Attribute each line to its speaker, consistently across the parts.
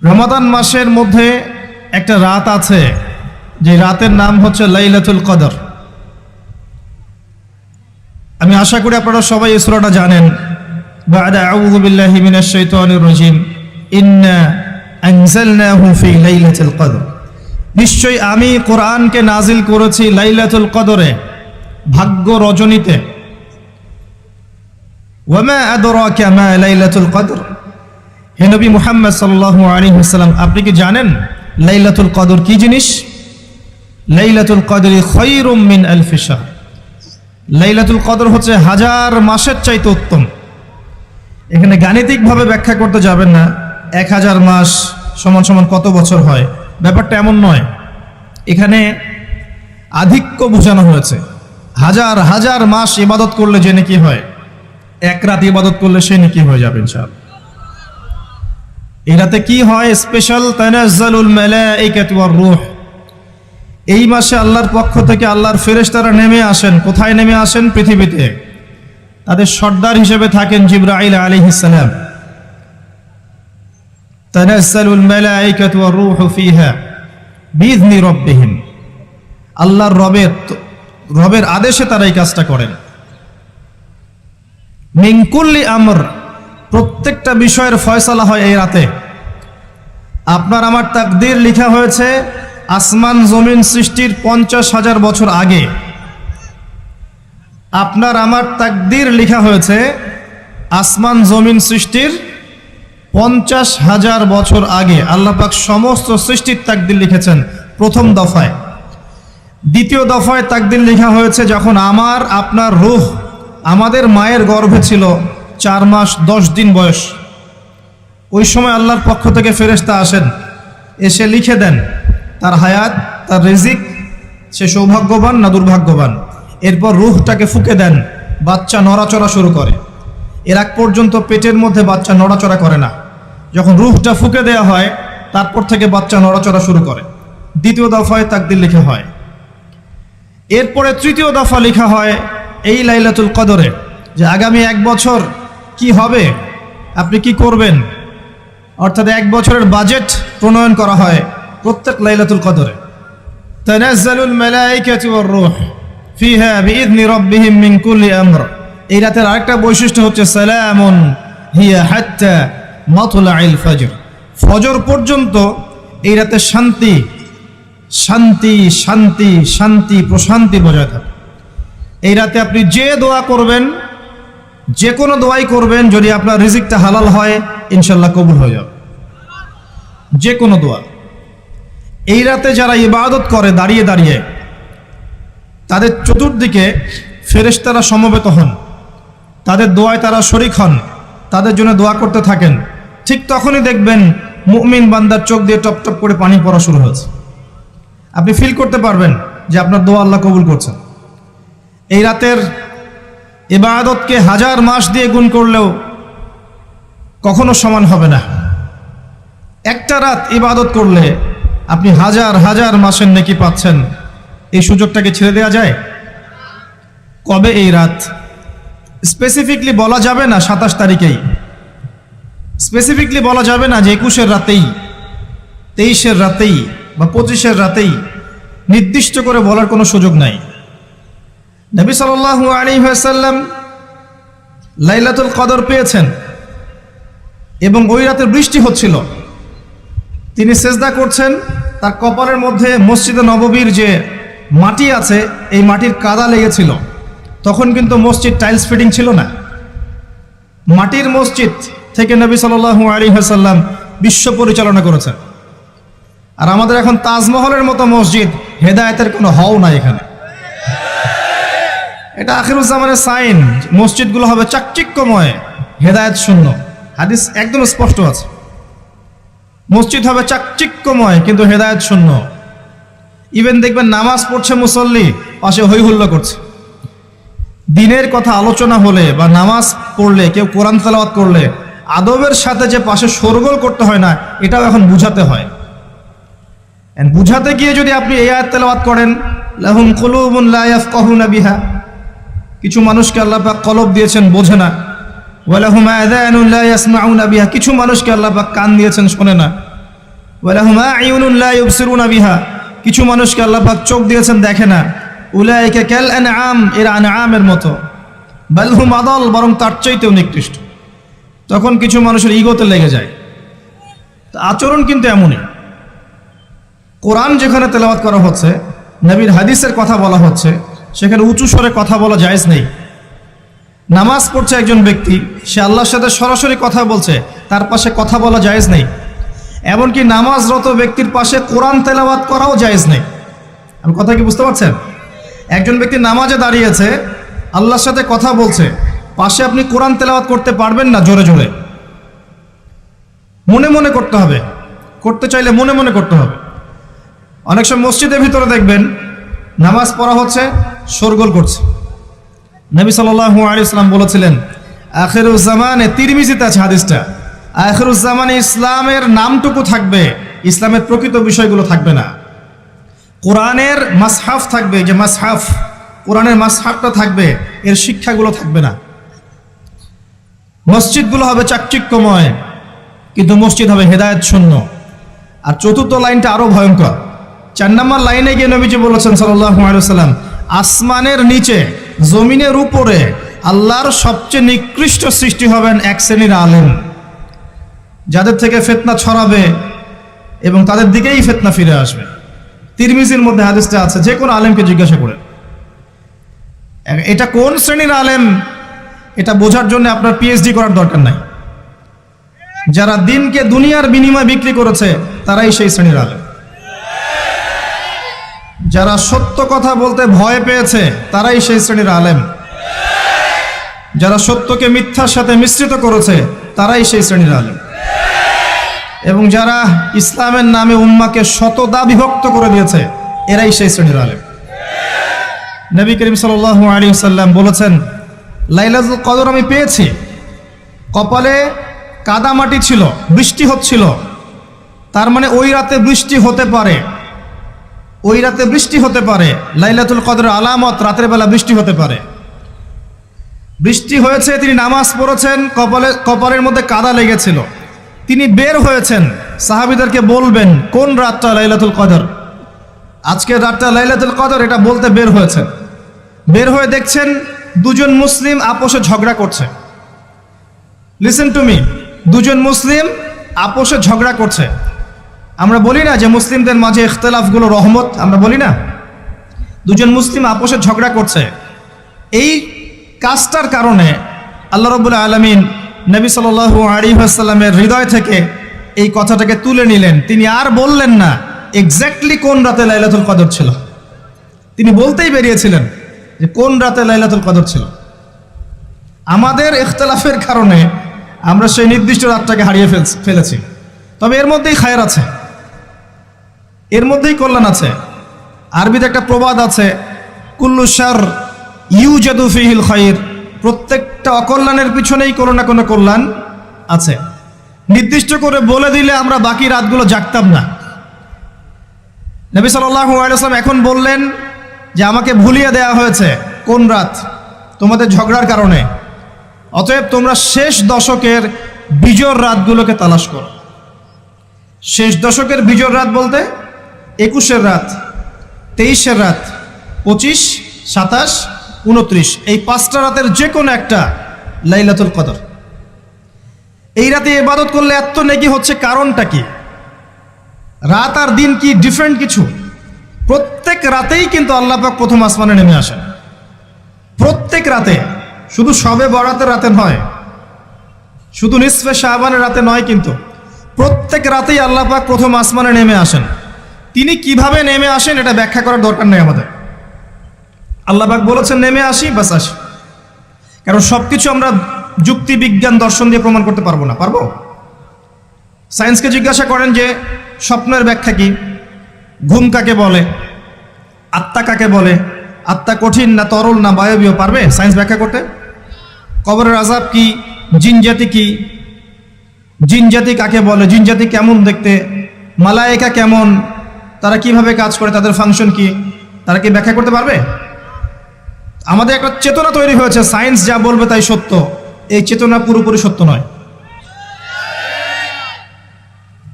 Speaker 1: রমাদান মাসের মধ্যে একটা রাত আছে, যে রাতের নাম হচ্ছে লাইলাতুল কদর। আমি আশা করি আপনারা সবাই এই সূরাটা জানেন। বা'দা আউযু বিল্লাহি মিনাশ শাইতানির রাজীম, ইন্না আনজালনাহু ফি লাইলাতুল কদর। নিশ্চয়ই আমি কোরআনকে নাজিল করেছি লাইলাতুল কদরে, ভাগ্য রজনীতে। ওয়ামা আদরাকা মা লাইলাতুল কদর। হে নবী মুহাম্মদ সাল্লাল্লাহু আলাইহি ওয়াসাল্লাম, আপনি কি জানেন লাইলাতুল কদর কি জিনিস? লাইলাতুল কদরি খায়রুম মিন আলফি শাহর। লাইলাতুল কদর হচ্ছে হাজার মাসের চাইতে উত্তম। এখানে গাণিতিকভাবে ব্যাখ্যা করতে যাবেন না 1000 মাস সমান সমান কত বছর হয়, ব্যাপারটা এমন নয়। এখানে আধিক্য বোঝানো হয়েছে। হাজার হাজার মাস ইবাদত করলে যে নেকি হয়, এক রাত ইবাদত করলে সে নেকি হয়ে যাবে ইনশাআল্লাহ। এই রাতে কি হয়? স্পেশাল তানাজ্জালুল মালাইকাতু ওয়ার রূহ। এই মাসে আল্লাহর পক্ষ থেকে আল্লাহর ফেরেশতারা নেমে আসেন। কোথায় নেমে আসেন? পৃথিবীতে। তাদের সর্দার হিসেবে থাকেন জিবরাইল আলাইহিস সালাম। তানাজ্জালুল মালাইকাতু ওয়ার রূহু ফিহা বিইذনি রাব্বিহিম। আল্লাহর রবের আদেশে তারা এই কাজটা করেন। মিন কুল্লি আমর, প্রত্যেকটা বিষয়ের ফয়সালা হয় এই রাতে। আপনার আমার তাকদীর লেখা হয়েছে আসমান জমিন সৃষ্টির 50,000 বছর আগে। আপনার আমার তাকদীর লেখা হয়েছে আসমান জমিন সৃষ্টির 50,000 বছর আগে। আল্লাহ পাক সমস্ত সৃষ্টির তাকদীর লিখেছেন প্রথম দফায়। দ্বিতীয় দফায় তাকদীর লেখা হয়েছে যখন আমার আপনার রূহ আমাদের মায়ের গর্ভে ছিল 4 মাস 10 দিন বয়স। ওই সময় আল্লাহর পক্ষ থেকে ফেরেশতা আসেন, এসে লিখে দেন তার হায়াত, তার রিজিক, সে সৌভাগ্যবান না দুর্ভাগ্যবান। এরপর রূহটাকে ফুঁকে দেন, বাচ্চা নড়াচড়া শুরু করে। এর আগ পর্যন্ত পেটের মধ্যে বাচ্চা নড়াচড়া করে না। যখন রূহটা ফুঁকে দেওয়া হয় তারপর থেকে বাচ্চা নড়াচড়া শুরু করে। দ্বিতীয় দফায় তাকদীর লেখা হয়। এরপরে তৃতীয় দফা লেখা হয় এই লাইলাতুল কদরে, যে আগামী 1 বছর কি হবে, আপনি কি করবেন। অর্থাৎ 1 বছরের বাজেট প্রণয়ন করা হয় প্রত্যেক লাইলাতুল কদরে। তানাজ্জালুল মালাইকাতু ওয়ার রূহ ফিহা বিইذনি রাব্বিহিম মিন কুল্লি আমর। এই রাতের আরেকটা বৈশিষ্ট্য হচ্ছে সালামুন হিয়া হাত্তা মাতলাইল ফজর। ফজর পর্যন্ত এই রাতে শান্তি শান্তি শান্তি শান্তি প্রশান্তি বজায় থাকে। এই রাতে আপনি যে দোয়া করবেন, যে কোনো দোয়াই করবেন, যদি আপনার রিজিকটা হালাল হয় ইনশাল্লাহ কবুল হয়ে যাবে। যে কোনো দোয়া। এই রাতে যারা ইবাদত করে দাঁড়িয়ে দাঁড়িয়ে, তাদের চতুর্দিকে ফেরেশতারা সমবেত হন, তাদের দোয়ায় তারা শরীক হন, তাদের জন্য দোয়া করতে থাকেন। ঠিক তখনই দেখবেন মুমিন বান্দার চোখ দিয়ে টপ টপ করে পানি পড়া শুরু হয়েছে। আপনি ফিল করতে পারবেন যে আপনার দোয়া আল্লাহ কবুল করছেন। এই রাতের ইবাদতকে 1000 মাস দিয়ে গুণ করলেও কখনো সমান হবে না। একটা রাত ইবাদত করলে আপনি হাজার হাজার মাসের নেকি পাচ্ছেন। এই সুযোগটাকে ছেড়ে দেওয়া যায়? কবে এই রাত স্পেসিফিকলি বলা যাবে না 27 তারিখেই, স্পেসিফিকলি বলা যাবে না যে 21-এর রাতেই, 23-এর রাতেই বা 25-এর রাতেই। নির্দিষ্ট করে বলার কোনো সুযোগ নাই। নবী সাল্লাল্লাহু আলাইহি ওয়াসাল্লাম লাইলাতুল কদর পেয়েছেন এবং ওই রাতে বৃষ্টি হচ্ছিল। তিনি সেজদা করছেন, তার কপালের মধ্যে মসজিদে নববীর যে মাটি আছে এই মাটির কাদা লেগেছিল। তখন কিন্তু মসজিদ টাইলস ফিটিং ছিল না। মাটির মসজিদ থেকে নবী সাল্লাল্লাহু আলাইহি ওয়াসাল্লাম বিশ্ব পরিচালনা করেছেন। আর আমাদের এখন তাজমহলের মতো মসজিদ, হেদায়েতের কোনো হও নাই এখানে। এটা আখিরুজ্জামানের সাইন। মসজিদগুলো হবে চাকচিক্যময়, হেদায়েত শূন্য। হাদিস একদম স্পষ্ট আছে, মসজিদ হবে চাকচিক্যময় কিন্তু হেদায়েত শূন্য। ইভেন দেখবেন নামাজ পড়ছে মুসল্লি, পাশে হই হুল্লা করছে। দিনের কথা আলোচনা হলে বা নামাজ পড়লে, কেউ কোরআন তেলাওয়াত করলে আদবের সাথে যে পাশে শোরগোল করতে হয় না, এটাও এখন বুঝাতে হয়। বুঝাতে গিয়ে যদি আপনি এই আয়াত তেলাওয়াত করেন, লাহুম কুলুবুন লা ইয়াফকাহুনা বিহা, কিছু মানুষকে আল্লাহ পাক কলব দিয়েছেন বোঝে না। ওয়া লাহুম আযানুন লা ইয়াসমাউনা বিহা, কিছু মানুষকে আল্লাহ পাক কান দিয়েছেন শোনে না। ওয়ালাহুম আ'ইউনুন লা ইউবসিরুনা বিহা, কিছু মানুষকে আল্লাহ পাক চোখ দিয়েছেন দেখে না। উলাইকা কাল আনআম, এরা আনআমের মতো। বাল হুম আদাল, বরং তার চাইতেও নিকৃষ্ট। তখন কিছু মানুষের ইগোতে লেগে যায়। আচরণ কিন্তু এমনই। কোরআন যেখানে তেলাওয়াত করা হচ্ছে, নবীর হাদিসের কথা বলা হচ্ছে, সেখানে উঁচু স্বরে কথা বলা জায়েজ নেই। নামাজ পড়ছে একজন ব্যক্তি, সে আল্লাহর সাথে সরাসরি কথা বলছে, তার পাশে কথা বলা জায়েজ নেই। এমনকি নামাজরত ব্যক্তির পাশে কোরআন তেলাওয়াত করাও জায়েজ নেই। আমি কথা কি বুঝতে পারছেন? একজন ব্যক্তি নামাজে দাঁড়িয়েছে, আল্লাহর সাথে কথা বলছে, পাশে আপনি কোরআন তেলাওয়াত করতে পারবেন না জোরে জোরে। মনে মনে করতে হবে, করতে চাইলে মনে মনে করতে হবে। অনেক সময় মসজিদের ভিতরে দেখবেন নামাজ পড়া হচ্ছে, শোরগোল করছে। নবী সাল্লাল্লাহু আলাইহি ওয়াসাল্লাম বলেছিলেন, আখিরুজ জামানে, তিরমিজিতে আছে হাদিসটা, আখিরুজ জামানে ইসলামের নামটুকু থাকবে, ইসলামের প্রকৃত বিষয়গুলো থাকবে না। কোরআনের মাসহাফ থাকবে, যে মাসহাফ, কোরআনের মাসহাফটা থাকবে, এর শিক্ষাগুলো থাকবে না। মসজিদগুলো হবে চাকচিক্যময়, কিন্তু মসজিদ হবে হেদায়েত শূন্য। আর চতুর্থ লাইনটা আরো ভয়ঙ্কর। 4 নম্বর লাইনে গিয়ে নবীজি বলেছেন সাল্লাল্লাহু আলাইহি ওয়াসাল্লাম, আসমানের নিচে জমিনের উপরে আল্লাহর সবচেয়ে নিকৃষ্ট সৃষ্টি হবেন এক শ্রেণীর আলেম, যাদের থেকে ফিতনা ছড়াবে এবং তাদের দিকেই ফিতনা ফিরে আসবে। তিরমিজির মধ্যে হাদিসটা আছে, যে কোনো আলেমকে জিজ্ঞাসা করে এটা কোন শ্রেণীর আলেম, এটা বোঝার জন্য আপনার পিএইচডি করার দরকার নাই। যারা দিনকে দুনিয়ার বিনিময়ে বিক্রি করেছে, তারাই সেই শ্রেণীর আলেম। যারা সত্য কথা বলতে ভয় পেয়েছে, তারাই সেই শ্রেণীর আলেম। যারা সত্যকে মিথ্যার সাথে মিশ্রিত করেছে, তারাই সেই শ্রেণীর আলেম। এবং যারা ইসলামের নামে উম্মাকে শতদা বিভক্ত করে দিয়েছে, এরাই সেই শ্রেণীর আলেম। নবী করিম সাল্লাল্লাহু আলাইহি ওয়াসাল্লাম বলেছেন, লাইলাতুল কদর আমি পেয়েছি, কপালে কাদামাটি ছিল, বৃষ্টি হচ্ছিল, তার মানে ওই রাতে বৃষ্টি হতে পারে, ওই রাতে বৃষ্টি হতে পারে। লাইলাতুল কদরের আলামত, রাতের বেলা বৃষ্টি হতে পারে। বৃষ্টি হয়েছে, তিনি নামাজ পড়েছেন, কপালের মধ্যে কাদা লেগেছিল, তিনি বের হয়েছেন, সাহাবীদেরকে বলবেন কোন রাতটা লাইলাতুল কদর, আজকের রাতটা লাইলাতুল কদর, এটা বলতে বের হয়েছেন। বের হয়ে দেখছেন দুজন মুসলিম আপোষে ঝগড়া করছে। লিসেন টু মি, দুজন মুসলিম আপোষে ঝগড়া করছে। আমরা বলি না যে মুসলিমদের মাঝে ইখতিলাফগুলো রহমত, আমরা বলি না? দুজন মুসলিম আপোষে ঝগড়া করছে। এই কাজটার কারণে আল্লাহ রাব্বুল আলামিন নবী সাল্লাল্লাহু আলাইহি ওয়াসাল্লামের হৃদয় থেকে এই কথাটাকে তুলে নিলেন। তিনি আর বললেন না এক্স্যাক্টলি কোন রাতে লাইলাতুল কদর ছিল, তিনি বলতেই বেরিয়েছিলেন যে কোন রাতে লাইলাতুল কদর ছিল। আমাদের ইখতিলাফের কারণে আমরা সেই নির্দিষ্ট রাতটাকে হারিয়ে ফেলেছি। তবে এর মধ্যেই খায়ের আছে, এর মধ্যেই কল্যাণ আছে। আরবিতে একটা প্রবাদ আছে, কুল্লু শার ইউজাদু ফিহিল খায়র, প্রত্যেকটা অকল্যাণের পিছনেই কোনো না কোনো কল্যাণ আছে। নির্দিষ্ট করে বলে দিলে আমরা বাকি রাতগুলো জাগতাম না। নবী সাল্লাল্লাহু আলাইহি ওয়াসাল্লাম এখন বললেন যে আমাকে ভুলিয়ে দেওয়া হয়েছে কোন রাত, তোমাদের ঝগড়ার কারণে। অতএব তোমরা শেষ দশকের বিজোড় রাতগুলোকে তালাশ করো। শেষ দশকের বিজোড় রাত বলতে 21-এর রাত, 23-এর রাত, 25, 27, 29, এই 5টা রাতের যে কোনো একটা লাইলাতুল কদর। এই রাতে ইবাদত করলে এত নেকি হচ্ছে, কারণটা কি? রাত আর দিন কি ডিফারেন্ট কিছু? প্রত্যেক রাতেই কিন্তু আল্লাহ পাক প্রথম আসমানে নেমে আসেন, প্রত্যেক রাতে, শুধু শবে বরাতের রাতে নয়, শুধু নিসফে শাবানের রাতে নয়, কিন্তু প্রত্যেক রাতেই আল্লাহ পাক প্রথম আসমানে নেমে আসেন। তিনি কিভাবে নেমে আসেন এটা ব্যাখ্যা করার দরকার নেই আমাদের। আল্লাহ পাক বলেছেন নেমে আসি, বাস আসি। কারণ সবকিছু আমরা যুক্তি, বিজ্ঞান, দর্শন দিয়ে প্রমাণ করতে পারবো না। পারবো? সায়েন্সকে জিজ্ঞাসা করেন যে স্বপ্নের ব্যাখ্যা কি, ঘুম কাকে বলে, আত্মা কাকে বলে, আত্মা কঠিন না তরল না বায়বীয়, পারবে সায়েন্স ব্যাখ্যা করতে? কবরের আযাব কি, জিন জাতি কি, জিন জাতি কাকে বলে, জিন জাতি কেমন দেখতে, মালায়েকা কেমন, তারা কিভাবে কাজ করে, তাদের ফাংশন কি, তারা কি ব্যাখ্যা করতে পারবে? আমাদের একটা চেতনা তৈরি হয়েছে, সায়েন্স যা বলবে তাই সত্য। এই চেতনা পুরোপুরি সত্য নয়।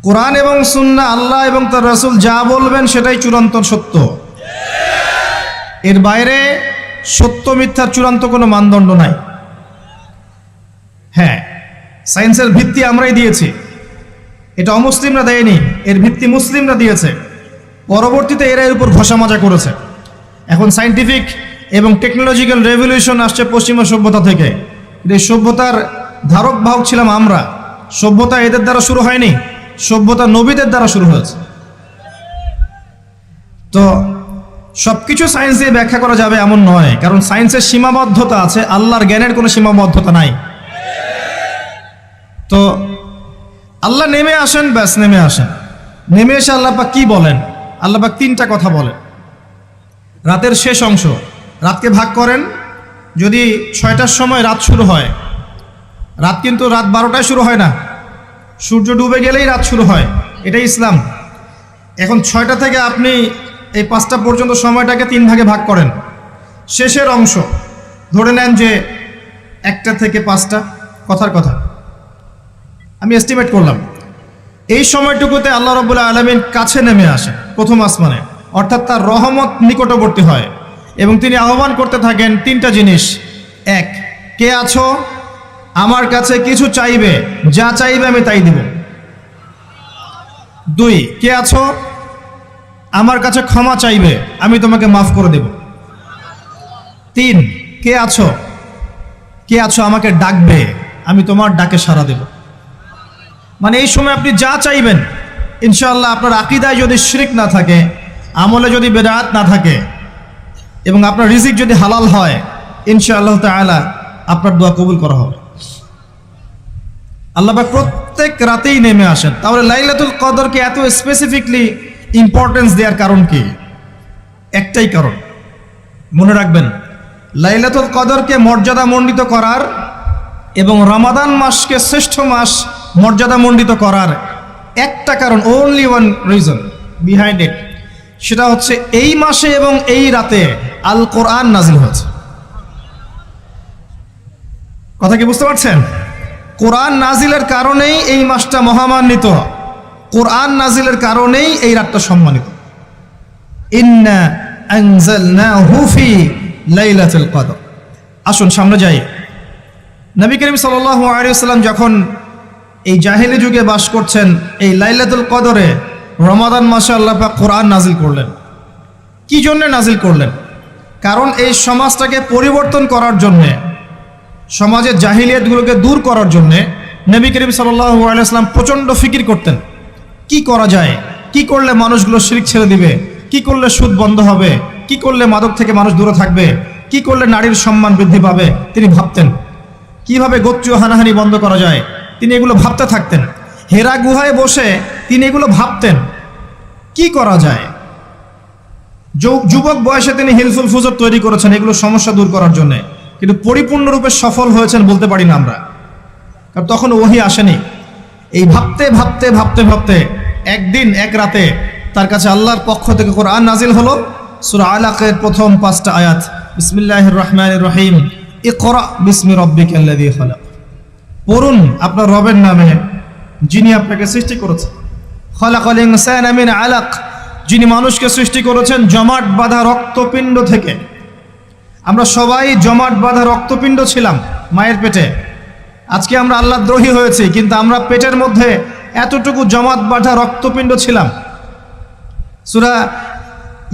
Speaker 1: কোরআন এবং সুন্নাহ, আল্লাহ এবং তার রাসূল যা বলবেন সেটাই চূড়ান্ত সত্য। এর বাইরে সত্য মিথ্যার চূড়ান্ত কোনো মানদণ্ড নাই। হ্যাঁ, সায়েন্সের ভিত্তি আমরাই দিয়েছি, এটা অমুসলিমরা দেয়নি, এর ভিত্তি মুসলিমরা দিয়েছে। পরবর্তীতে এরা এর উপর ঘষা মাজা করেছে। এখন সায়েন্টিফিক এবং টেকনোলজিক্যাল রেভলিউশন আসছে পশ্চিমা সভ্যতা থেকে। এই সভ্যতার ধারক বাহক ছিলাম আমরা। সভ্যতা এদের দ্বারা শুরু হয়নি, সভ্যতা নবীদের দ্বারা শুরু হয়েছে। তো সবকিছু সায়েন্স দিয়ে ব্যাখ্যা করা যাবে এমন নয়, কারণ সায়েন্সের সীমাবদ্ধতা আছে, আল্লাহর জ্ঞানের কোনো সীমাবদ্ধতা নাই। তো আল্লাহ নেমে আসেন, ব্যাস নেমে আসেন। নেমে এসে আল্লাহ পাক কি বলেন? আল্লাহ পাক তিনটা কথা বলেন। রাতের শেষ অংশ, রাতকে ভাগ করেন। যদি 6টার সময় রাত শুরু হয়, রাত কিন্তু রাত 12টায় শুরু হয় না, সূর্য ডুবে গেলেই রাত শুরু হয়, এটাই ইসলাম। এখন 6টা থেকে আপনি এই 5টা পর্যন্ত সময়টাকে 3 ভাগে ভাগ করেন। শেষের অংশ ধরে নেন যে 1টা থেকে 5টা, কথার কথা আমি এস্টিমেট করলাম। এই সময়টুকুতে আল্লাহ রাব্বুল আলামিন কাছে নেমে আসেন প্রথম আসমানে, অর্থাৎ তার রহমত নিকটবর্তী হয় এবং তিনি আহ্বান করতে থাকেন 3টা জিনিস। 1, কে আছো আমার কাছে কিছু চাইবে, যা চাইবে আমি তাই দিব। 2, কে আছো আমার কাছে ক্ষমা চাইবে, আমি তোমাকে মাফ করে দেব। 3, কে আছো আমাকে ডাকবে, আমি তোমার ডাকে সাড়া দেব। মানে এই সময় আপনি যা চাইবেন ইনশাআল্লাহ, আপনার আকীদায় যদি শিরক না থাকে, আমলে যদি বেদাত না থাকে এবং আপনার রিজিক যদি হালাল হয়, ইনশাআল্লাহ তাআলা আপনার দোয়া কবুল করা হবে। আল্লাহ পাক প্রত্যেক রাতেই নেমে আসেন। তাহলে লাইলাতুল কদরকে এত স্পেসিফিকলি ইম্পর্টেন্স দেওয়ার কারণ কি? একটাই কারণ, মনে রাখবেন, লাইলাতুল কদরকে মর্যাদামণ্ডিত করার এবং রমাদান মাসকে শ্রেষ্ঠ মাস মর্যাদামণ্ডিত করার একটা কারণ, only one reason behind it, সেটা হচ্ছে এই মাসে এবং এই রাতে আল কোরআন নাজিল হয়েছে। কথা কি বুঝতে পারছেন? কোরআন নাজিলের কারণেই এই মাসটা মহামান্বিত, কোরআন নাজিলের কারণেই এই রাতটা সম্মানিত। ইন্না আনজালনাহু ফি লাইলাতুল কদর। আসুন সামনে যাই। নবী করিম সাল্লাল্লাহু আলাইহি ওয়াসাল্লাম যখন এই জাহেলি যুগে বাস করছেন, এই লাইলাতুল কদরে রমাদান মাসে আল্লাহ পাক কোরআন নাজিল করলেন। কি জন্য নাজিল করলেন? কারণ এই সমাজটাকে পরিবর্তন করার জন্যে, সমাজের জাহিলিয়াতগুলোকে দূর করার জন্যে নবী করিম সাল্লাল্লাহু আলাইহি ওয়াসাল্লাম প্রচণ্ড ফিকির করতেন। কি করা যায়, কি করলে মানুষগুলো শিরক ছেড়ে দিবে, কি করলে সুদ বন্ধ হবে, কি করলে মাদক থেকে মানুষ দূরে থাকবে, কি করলে নারীর সম্মান বৃদ্ধি পাবে। তিনি ভাবতেন কিভাবে গোত্রীয় হানাহানি বন্ধ করা যায়, তিনি এগুলো ভাবতে থাকতেন। হেরা গুহায় বসে তিনি এগুলো ভাবতেন কি করা যায়। যুবক বয়সে তিনি হিলফুল ফুজর তৈরি করেছেন এগুলো সমস্যা দূর করার জন্য, কিন্তু পরিপূর্ণরূপে সফল হয়েছেন বলতে পারি না আমরা, কারণ তখন ওহী আসেনি। এই ভাবতে ভাবতে ভাবতে ভাবতে একদিন এক রাতে তার কাছে আল্লাহর পক্ষ থেকে কোরআন নাজিল হলো। সূরা আলাকের প্রথম 5টা আয়াত, বিসমিল্লাহির রহমানির রহিম, ইকরা বিসমি রাব্বিকাল্লাযী খালাক। পড়ুন আপনার রবের নামে যিনি আপনাকে সৃষ্টি করেছেন। খালাকাল ইনসানা মিন আলাক, যিনি মানুষকে সৃষ্টি করেছেন জমাট বাঁধা রক্তপিণ্ড থেকে। আমরা সবাই জমাট বাঁধা রক্তপিণ্ড ছিলাম মায়ের পেটে। আজকে আমরা আল্লাহর দ্রোহী হয়েছি, কিন্তু আমরা পেটের মধ্যে এতটুকু জমাট বাঁধা রক্তপিণ্ড ছিলাম। সূরা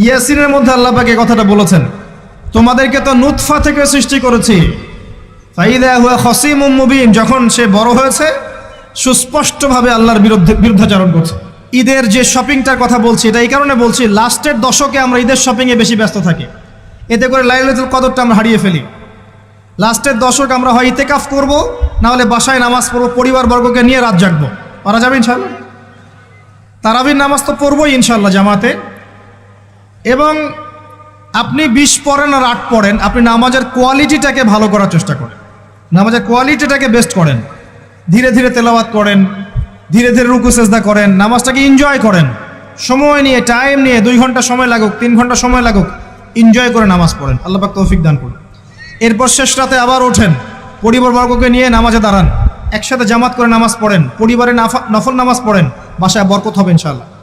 Speaker 1: ইয়াসিনের মধ্যে আল্লাহ পাক এই কথাটা বলেছেন, তোমাদেরকে তো নুতফা থেকে সৃষ্টি করেছি, ফাইদা হুয়া খসিমুম মুবিন, যখন সে বড় হয়েছে সুস্পষ্টভাবে আল্লাহর বিরুদ্ধাচরণ করছে। ঈদের যে শপিংটার কথা বলছি, এটা এই কারণে বলছি, লাস্টের দশকে আমরা ঈদের শপিংয়ে বেশি ব্যস্ত থাকি, এতে করে লাইলাতুল কদরটা আমরা হারিয়ে ফেলি। লাস্টের দশক আমরা হয় ইতেকাফ করব, না হলে বাসায় নামাজ পড়বো, পরিবারবর্গকে নিয়ে রাত জাগবো। পারা যাবে ইনশাআল্লাহ? তারাবির নামাজ তো পড়বোই ইনশাআল্লাহ জামাতে। এবং আপনি 20 পড়েন আর 8 পড়েন, আপনি নামাজের কোয়ালিটিটাকে ভালো করার চেষ্টা করেন, নামাজের কোয়ালিটিটাকে বেস্ট করেন, ধীরে ধীরে তেলাওয়াত করেন, ধীরে ধীরে রুকু সেজদা করেন, নামাজটাকে এনজয় করেন, সময় নিয়ে, টাইম নিয়ে, 2 ঘন্টা সময় লাগুক, 3 ঘন্টা সময় লাগুক, এনজয় করে নামাজ পড়েন। আল্লাহ পাক তৌফিক দান করুন। এরপর শেষ রাতে আবার ওঠেন, পরিবারবর্গকে নিয়ে নামাজে দাঁড়ান, একসাথে জামাত করে নামাজ পড়েন, পরিবারে নফল নামাজ পড়েন, বাসায় বরকত হবে ইনশাআল্লাহ।